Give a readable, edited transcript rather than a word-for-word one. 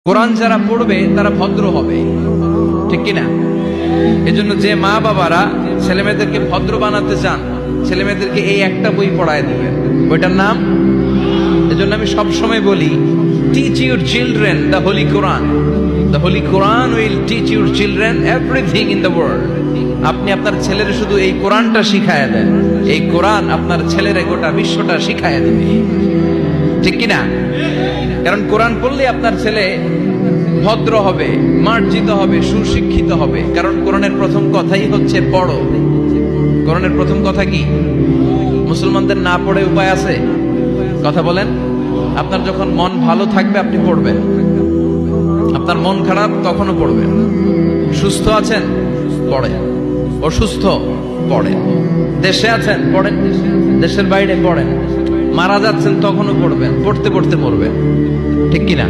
কোরআন যারা পড়বে তারা ভদ্র হবে, ঠিক কিনা? এজন্য যে মা বাবারা ছেলেমেয়েদেরকে ভদ্র বানাতে চান, ছেলেমেয়েদেরকে এই একটা বই পড়ায় দিবেন, বইটার নাম। এজন্য আমি সব সময় বলি, teach your children the Holi Quran. The Holi Quran will teach your children everything in the world. আপনি আপনার ছেলের শুধু এই কোরআনটা শিখায় দেন, এই কোরআন আপনার ছেলের গোটা বিশ্বটা শিখায় দেবে, ঠিক কিনা? কারণ কোরআন পড়লে আপনার ছেলে ভদ্র হবে, মার্জিত হবে, সুশিক্ষিত হবে। কারণ কোরআনের প্রথম কথাই হচ্ছে পড়ো। কোরআনের প্রথম কথা কি? মুসলমানদের না পড়ে উপায় আছে? কথা বলেন। আপনার যখন মন ভালো থাকবে আপনি পড়বেন, আপনার মন খারাপ তখনও পড়বেন। সুস্থ আছেন পড়েন, অসুস্থ পড়েন, দেশে আছেন পড়েন, দেশের বাইরে পড়েন, মারা যাচ্ছেন তখনও পড়বেন, পড়তে পড়তে মরবেন, ঠিক কিনা?